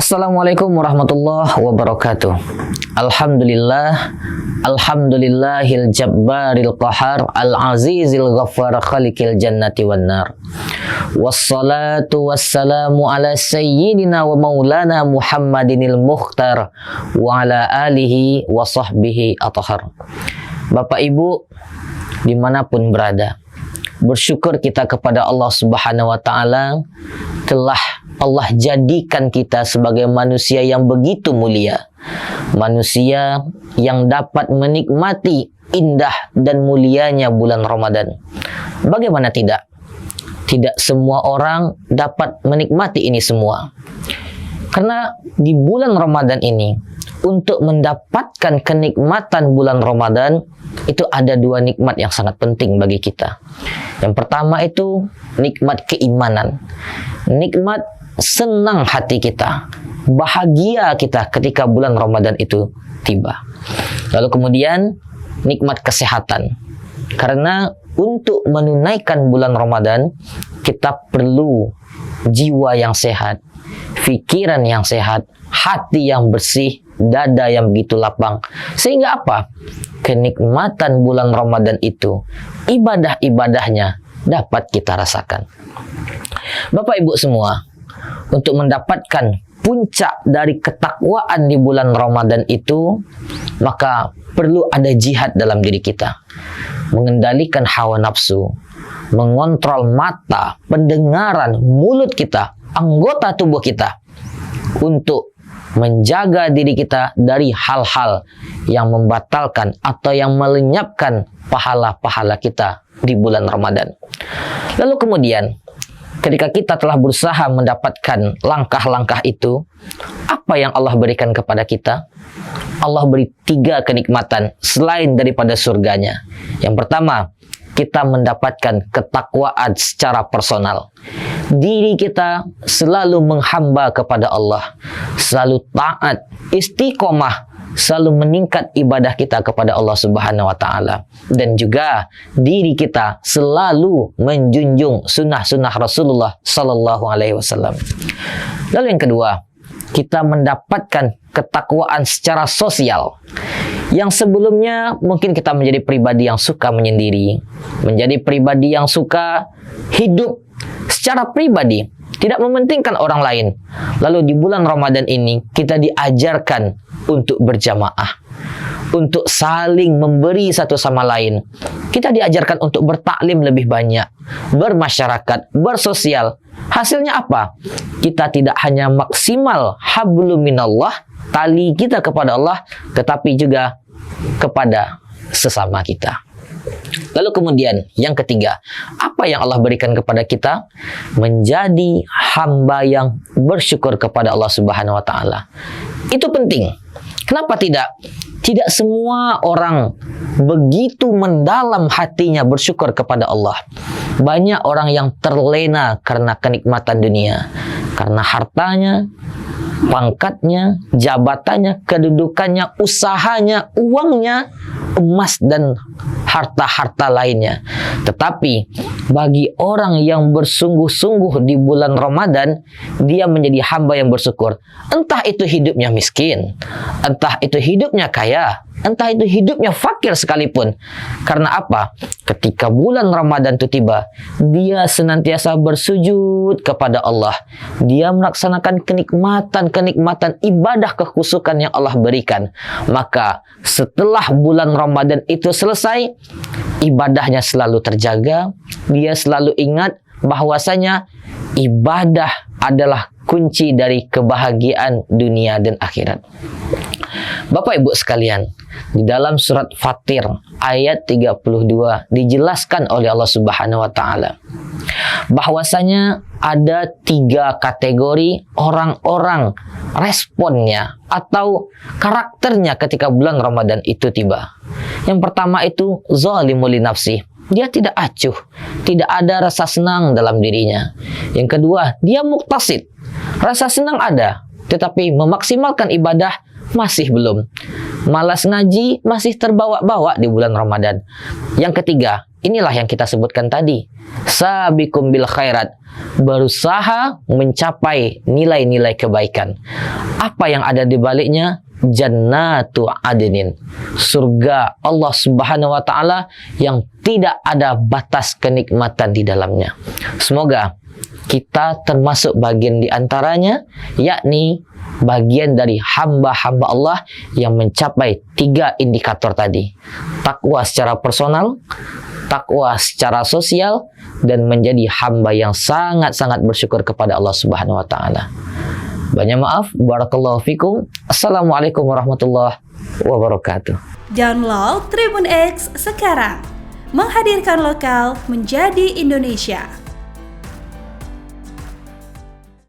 Assalamualaikum warahmatullahi wabarakatuh. Alhamdulillahil jabbaril qahar, al-azizil ghaffar, khalikil jannati wan nar. Wassalatu wassalamu ala sayyidina wa maulana Muhammadinil mukhtar wa ala alihi wa sahbihi athhar. Bapak Ibu dimanapun berada, bersyukur kita kepada Allah Subhanahu wa ta'ala telah Allah jadikan kita sebagai manusia yang begitu mulia, manusia yang dapat menikmati indah dan mulianya bulan Ramadan. Bagaimana tidak? Tidak semua orang dapat menikmati ini semua. Karena di bulan Ramadan ini, untuk mendapatkan kenikmatan bulan Ramadan, itu ada dua nikmat yang sangat penting bagi kita. Yang pertama itu nikmat keimanan. Nikmat senang hati kita, bahagia kita ketika bulan Ramadan itu tiba. Lalu kemudian nikmat kesehatan. Karena untuk menunaikan bulan Ramadan, kita perlu jiwa yang sehat, pikiran yang sehat, hati yang bersih, dada yang begitu lapang. Sehingga apa? Kenikmatan bulan Ramadan itu, ibadah-ibadahnya dapat kita rasakan. Bapak Ibu semua, untuk mendapatkan puncak dari ketakwaan di bulan Ramadan itu, maka perlu ada jihad dalam diri kita. Mengendalikan hawa nafsu, mengontrol mata, pendengaran, mulut kita, anggota tubuh kita, untuk menjaga diri kita dari hal-hal yang membatalkan atau yang melenyapkan pahala-pahala kita di bulan Ramadan. Lalu kemudian, ketika kita telah berusaha mendapatkan langkah-langkah itu, apa yang Allah berikan kepada kita? Allah beri 3 kenikmatan selain daripada surganya. Yang pertama, kita mendapatkan ketakwaan secara personal. Diri kita selalu menghamba kepada Allah, selalu taat, istiqomah, selalu meningkat ibadah kita kepada Allah Subhanahu wa ta'ala. Dan juga diri kita selalu menjunjung sunnah-sunnah Rasulullah Sallallahu Alaihi Wasallam. Lalu yang kedua, kita mendapatkan ketakwaan secara sosial. Yang sebelumnya mungkin kita menjadi pribadi yang suka menyendiri, menjadi pribadi yang suka hidup secara pribadi, tidak mementingkan orang lain. Lalu di bulan Ramadan ini kita diajarkan untuk berjamaah, untuk saling memberi satu sama lain. Kita diajarkan untuk bertaklim lebih banyak, bermasyarakat, bersosial. Hasilnya apa? Kita tidak hanya maksimal hablum minallah, tali kita kepada Allah, tetapi juga kepada sesama kita. Lalu kemudian yang ketiga, apa yang Allah berikan kepada kita? Menjadi hamba yang bersyukur kepada Allah Subhanahu wa ta'ala. Itu penting. Kenapa tidak? Tidak semua orang begitu mendalam hatinya bersyukur kepada Allah. Banyak orang yang terlena karena kenikmatan dunia, karena hartanya, pangkatnya, jabatannya, kedudukannya, usahanya, uangnya, emas dan harta-harta lainnya. Tetapi bagi orang yang bersungguh-sungguh di bulan Ramadan, dia menjadi hamba yang bersyukur. Entah itu hidupnya miskin, entah itu hidupnya kaya, entah itu hidupnya fakir sekalipun. Karena apa? Ketika bulan Ramadan itu tiba, dia senantiasa bersujud kepada Allah. Dia melaksanakan kenikmatan ibadah kekhusukan yang Allah berikan. Maka setelah bulan Ramadan itu selesai, ibadahnya selalu terjaga. Dia selalu ingat bahwasanya ibadah adalah kunci dari kebahagiaan dunia dan akhirat. Bapak Ibu sekalian, di dalam surat Fatir ayat 32 dijelaskan oleh Allah Subhanahu wa ta'ala bahwasanya ada 3 kategori orang-orang responnya atau karakternya ketika bulan Ramadan itu tiba. Yang pertama itu zalimul li nafsi. Dia tidak acuh, tidak ada rasa senang dalam dirinya. Yang kedua, dia muqtasid. Rasa senang ada, tetapi memaksimalkan ibadah Masih belum. Malas ngaji, masih terbawa-bawa di bulan Ramadan. Yang ketiga, inilah yang kita sebutkan tadi. Sabiqum bil khairat. Berusaha mencapai nilai-nilai kebaikan. Apa yang ada di baliknya? Jannatu adnin, surga Allah Subhanahu wa taala yang tidak ada batas kenikmatan di dalamnya. Semoga kita termasuk bagian di antaranya, yakni bagian dari hamba-hamba Allah yang mencapai 3 indikator tadi. Takwa secara personal, takwa secara sosial, dan menjadi hamba yang sangat-sangat bersyukur kepada Allah Subhanahu wa taala. Banyak maaf, barakallahu fikum. Assalamualaikum warahmatullahi wabarakatuh. Download Tribun X sekarang. Menghadirkan lokal menjadi Indonesia.